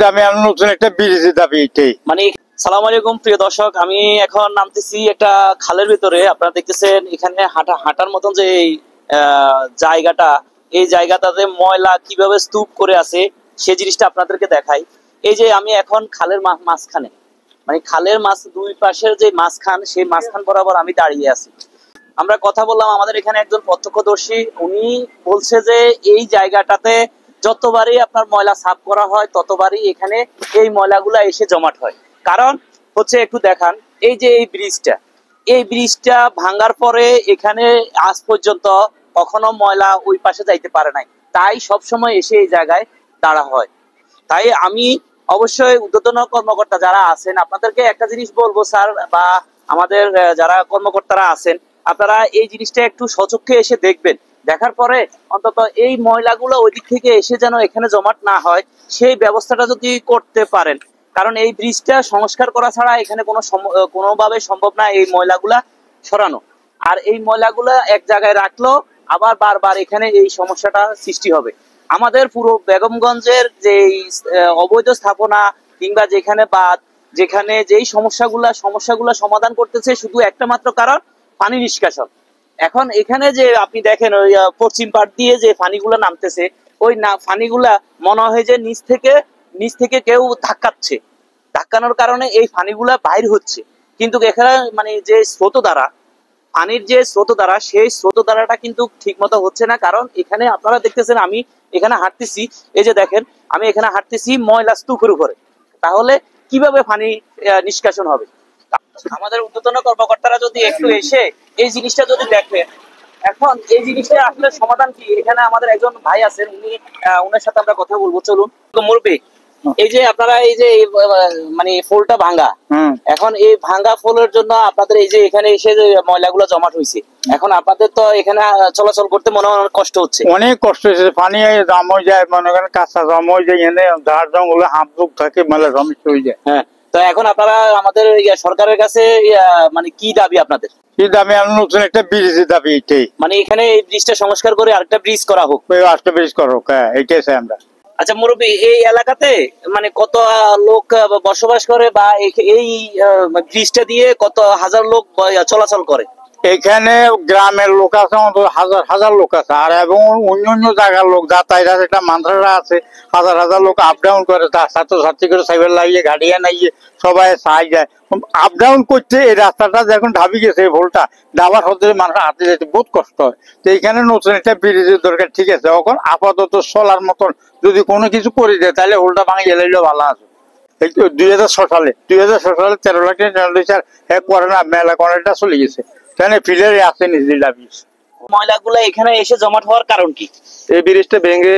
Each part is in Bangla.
দামি আর নতুন একটা ব্রিজের দাবি এটাই। মানে সালাম আলাইকুম প্রিয় দর্শক, আমি এখন নামতেছি একটা খালের ভিতরে। আপনারা দেখতেছেন এখানে হাঁটার মতন যে জায়গাটা, এই জায়গাটাতে ময়লা কিভাবে স্তূপ করে আছে সেই জিনিসটা আপনাদেরকে দেখাই। এই যে আমি এখন খালের মাঝখানে, মানে খালের দুই পাশের যে মাঝখান, সেই মাঝখান বরাবর আমি দাঁড়িয়ে আছি। আমরা কথা বললাম, আমাদের এখানে একজন প্রত্যক্ষদর্শী, উনি বলছে যে এই জায়গাটাতে যতবারই আপনার ময়লা সাফ করা হয় ততবারই এখানে এই ময়লাগুলা এসে জমাট হয়। কারণ হচ্ছে, একটু দেখান, এই যে এই ব্রিজটা ভাঙার পরে এখানে আজ পর্যন্ত কখনো ময়লা ওই পাশে যাইতে পারে নাই, তাই সব সময় এসে এই জায়গায় দাঁড়া হয়। তাই আমি অবশ্যই ঊর্ধ্বতন কর্মকর্তা যারা আছেন, আপনাদেরকে একটা জিনিস বলবো স্যার, বা আমাদের যারা কর্মকর্তারা আছেন, আপনারা এই জিনিসটা একটু সচক্ষে এসে দেখবেন। দেখার পরে অন্তত এই ময়লাগুলো ওই দিক থেকে এসে যেন এখানে জমাট না হয়, সেই ব্যবস্থাটা যদি করতে পারেন। কারণ এই ব্রিজটা সংস্কার করা ছাড়া এখানে কোনোভাবে সম্ভব না এই ময়লাগুলা সরানো। আর এই ময়লাগুলা এক জায়গায় রাখলো আবার বারবার এখানে এই সমস্যাটা সৃষ্টি হবে। আমাদের পুরো বেগমগঞ্জের যে অবৈধ স্থাপনা কিংবা যেখানে যেই সমস্যাগুলা সমাধান করতেছে শুধু একটা মাত্র কারণ, পানি নিষ্কাশন। এখন এখানে যে আপনি দেখেন ওই পশ্চিম পাড় দিয়ে যে পানিগুলা নামতেছে, ওই পানিগুলা মনে হয় যে নিচ থেকে কেউ ধাক্কানোর কারণে এই পানিগুলা বাইর হচ্ছে। কিন্তু এখানে মানে যে পানির যে স্রোতধারা, সেই স্রোতধারাটা কিন্তু ঠিক মতো হচ্ছে না। কারণ এখানে আপনারা দেখতেছেন, আমি এখানে হাঁটতেছি, এই যে দেখেন আমি এখানে হাঁটতেছি ময়লা স্তূপের উপরে, তাহলে কিভাবে পানি নিষ্কাশন হবে? আমাদের ঊর্ধ্বতন কর্মকর্তারা যদি একটু এসে এই জিনিসটা যদি দেখেন। এখন এই জিনিসটা আসলে সমাধান কি? এখানে আমাদের একজন ভাই আছেন, উনার সাথে আমরা কথা বলবো। চলুন। মুরব্বি, এই যে আপনারা এই যে মানে ফোলটা ভাঙা, এখন এই ভাঙা ফোলের জন্য আপনাদের এই যে এখানে এসে যে ময়লাগুলো জমাট হয়েছে, এখন আপনাদের তো এখানে চলাচল করতে মনে হয় অনেক কষ্ট হচ্ছে। অনেক কষ্ট হয়েছে, পানি জম হয়ে যায়, মনে করেন কাঁচা জম হয়ে যায়, এনে ঝাড় জঙ্গল হাত বুক থাকে, মেলা সমস্যা হয়ে যায়। হ্যাঁ, তো এখন আপনারা আমাদের সরকারের কাছে মানে কি দাবি আপনাদের? কি দাবি? আর নতুন একটা ব্রিজের দাবি এটাই। মানে এখানে এই ব্রিজটা সংস্কার করে আরেকটা ব্রিজ করা হোক। আরেকটা ব্রিজ করা হোক, হ্যাঁ, এইটাই চাই আমরা। আচ্ছা মুরব্বী, এই এলাকাতে মানে কত লোক বসবাস করে, বা এই ব্রিজটা দিয়ে কত হাজার লোক চলাচল করে? এখানে গ্রামের লোক আছে হাজার হাজার লোক আছে, আর এবং অন্য জায়গার লোক যাতায়াত, একটা মাদ্রাসা আছে, হাজার হাজার লোক আপ ডাউন করে, ছাত্রছাত্রী করে সাইকেল লাগিয়ে গাড়িয়া নাইয়ে সবাই চাই যায় আপ ডাউন করছে। এই রাস্তাটা যখন ঢাবি গেছে, ভোলটা ডাবার হতে মানুষ হাতে যেতে বহুত কষ্ট হয়। তো এখানে নতুন একটা ব্রিজের দরকার, ঠিক আছে। এখন আপাতত চলার মতন যদি কোনো কিছু করে দেয়, তাহলে হোলটা ভাঙিয়ে এলেও ভালো আছে। 2006 সালে 13 লাখ টাকা করে না, মেলা করাটা চলে গেছে। ময়লাগুলো এখানে এসে জমাট হওয়ার কারণ কি? এই ব্রিজটা ভেঙে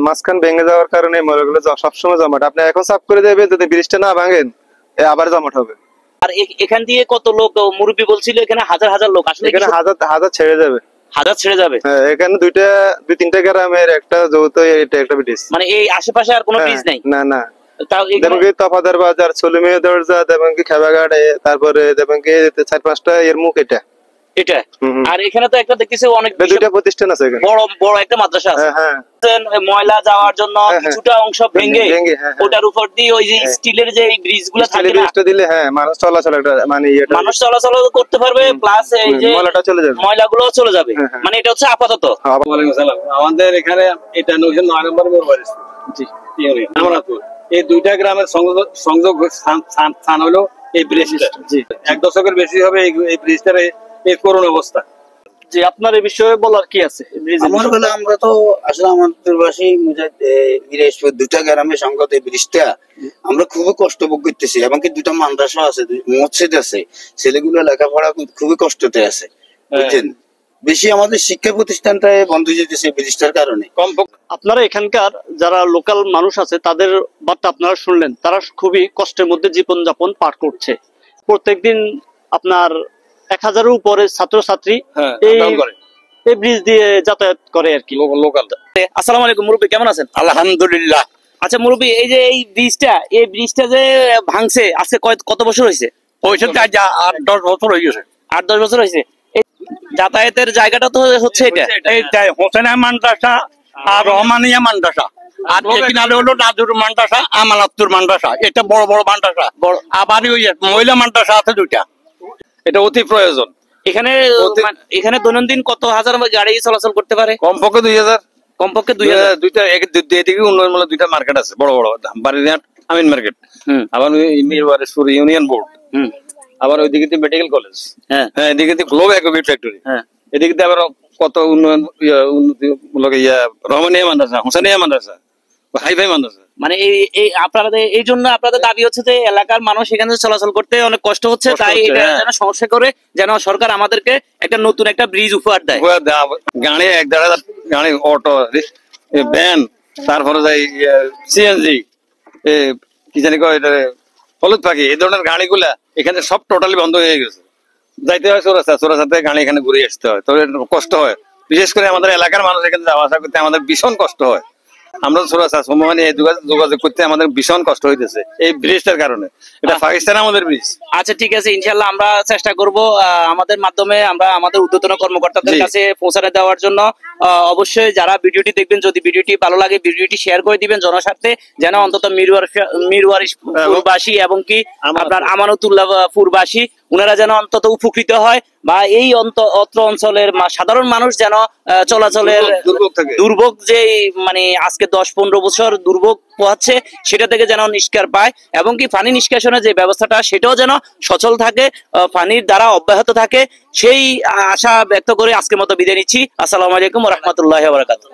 মাঝখান ভেঙে যাওয়ার কারণে ময়লাগুলো সবসময় জমাট। আপনি এখন সাফ করে দেবেন, যদি ব্রিজটা না ভাঙেন আবার জমাট হবে। আর এখান দিয়ে কত লোক? মুরব্বী বলছিল এখানে হাজার হাজার লোক। আসলে এখানে হাজার ছেড়ে যাবে। হাজার ছেড়ে যাবে? হ্যাঁ, এখানে দুই তিনটা গ্রামের একটা যৌথ এটা একটা ব্রিজ। মানে এই আশেপাশে আর কোনো ব্রিজ নাই? না না। তফাদার বাজার, ছলুমিয়া দরজা, দেবেন কি খেবাঘাট, তারপরে দেবেন কি 4-5টা এর মুখ এটা। আর এখানে তো একটা দেখতেছি অনেক দুইটা প্রতিষ্ঠান আছে, বড় একটা মাদ্রাসা আছে। ময়লা যাওয়ার জন্য কিছুটা অংশ ভেঙে ওটার উপর দিয়ে ওই যে স্টিলের যে ব্রিজ গুলো থাকে না, দিলে হ্যাঁ মানুষ চলাচল করতে পারবে, প্লাস এই যে ময়লাগুলো চলে যাবে। মানে এটা হচ্ছে আপাতত। আমাদের এখানে এটা 9 নম্বর এই দুইটা গ্রামের সংযোগ স্থান হলো এই ব্রিজটা। 1 দশকের বেশি হবে এই ব্রিজটার এই করুণ অবস্থা। যে আপনার এই বিষয়ে বলার কি আছে? আমার বলে আমরা তো আসলে আমাদের বাসী মিরাজপুর দুটা গ্রামের সংগত এই ব্রিজটা আমরা খুবই কষ্ট ভোগ করতেছি। এবং কি দুটা মাদ্রাসা আছে, মসজিদ আছে, ছেলেগুলো লেখাপড়া খুবই কষ্টতে আছে, বুঝছেন। বেশি আমাদের শিক্ষা প্রতিষ্ঠানটা বন্ধ যেতেছে ব্রিজটার কারণে। আপনারা এখানকার যারা লোকাল মানুষ আছে তাদের বার্তা আপনারা শুনলেন, তারা খুবই কষ্টের মধ্যে জীবনযাপন পার করছে। প্রত্যেকদিন আপনার 1000-এর উপরে ছাত্রছাত্রী এই ব্রিজ দিয়ে যাতায়াত করে আর কি, লোকাল। আসসালামু আলাইকুম মুরব্বী, কেমন আছেন? আলহামদুলিল্লাহ। আচ্ছা মুরব্বী, এই যে এই ব্রিজটা যে ভাঙছে আজকে কত বছর হয়েছে? 8-10 বছর হয়ে গেছে। 8-10 বছর হয়েছে। যাতায়াতের জায়গাটা তো হচ্ছে এটা, হোসেনা মাদ্রাসা আর রহমানিয়া মাদ্রাসা। আর এখানে হলো নাজুর মান্ডাসা, আমানাত্তুর মান্ডাসা, এটা বড় বড় মান্ডাসা। আবার ওই মহিলা মান্ডাসা আছে দুইটা। এটা অতি প্রয়োজন। এখানে এখানে দৈনন্দিন কত হাজার গাড়ি চলাচল করতে পারে? কমপক্ষে 2000। কমপক্ষে 2000। দুইটা এদিকে উন্নয়নমূলক দুইটা মার্কেট আছে বড় বড়, বাড়িঘাট আমিন মার্কেট, আবার মিরবারেশ্বর ইউনিয়ন বোর্ড, আবার ওইদিকে মেডিকেল কলেজ, হ্যাঁ এদিকে গ্লোব অ্যাগ্রোভেট ফ্যাক্টরি, এদিকে আবার কত উন্নতিমূলক রহমানিয়া মাদ্রাসা, হোসেনিয়া মাদ্রাসা, হাইফাই মাদ্রাসা। মানে এই আপনাদের এই জন্য আপনাদের দাবি হচ্ছে যে এলাকার মানুষ এখানে চলাচল করতে অনেক কষ্ট হচ্ছে, তাই এটা যেন সমস্যা করে যেন সরকার আমাদেরকে একটা নতুন একটা ব্রিজ উপহার দেয়। গাড়ি 1-1.5 গাড়ি, অটো, ভ্যান, তারপরে যাই সিএনজি, কি জানি কয় এটা হলুদ পাখি, এই ধরনের গাড়িগুলা এখানে সব টোটালি বন্ধ হয়ে গেছে। যাইতে হয় চোরাচাতে গাড়ি এখানে ঘুরে আসতে হয়, তবে কষ্ট হয়। বিশেষ করে আমাদের এলাকার মানুষ এখানে যাওয়া আসা করতে আমাদের ভীষণ কষ্ট হয়। আমরা চোরাচা সময় যোগাযোগ করতে আমাদের ভীষণ কষ্ট হইতেছে এই ব্রিজটার কারণে। এটা পাকিস্তান আমাদের ব্রিজ। আচ্ছা ঠিক আছে, ইনশাল্লাহ আমরা চেষ্টা করব আমাদের মাধ্যমে আমরা আমাদের ঊর্ধ্বতন কর্মকর্তাদের কাছে পৌঁছানো দেওয়ার জন্য। অবশ্যই যারা ভিডিওটি দেখবেন, যদি ভিডিওটি ভালো লাগে ভিডিওটি শেয়ার করে দিবেন জনস্বার্থে, যেন অন্তত মিরওয়ারিশপুরবাসী এবং কি আপনার আমানতুল্লাহপুরবাসী উনারা যেন অন্তত উপকৃত হয়, বা এই অত্র অঞ্চলের সাধারণ মানুষ যেন চলাচলের দুর্ভোগ যে মানে আজকে 10-15 বছর দুর্ভোগ পোহাচ্ছে সেটা থেকে যেন নিষ্কার পায়, এবং কি পানি নিষ্কাশনের যে ব্যবস্থাটা সেটাও যেন সচল থাকে, পানির দ্বারা অব্যাহত থাকে, সেই আশা ব্যক্ত করে আজকের মতো বিদায় নিচ্ছি। আসসালামু আলাইকুম ওয়া রাহমাতুল্লাহি ওয়া বারাকাতুহু।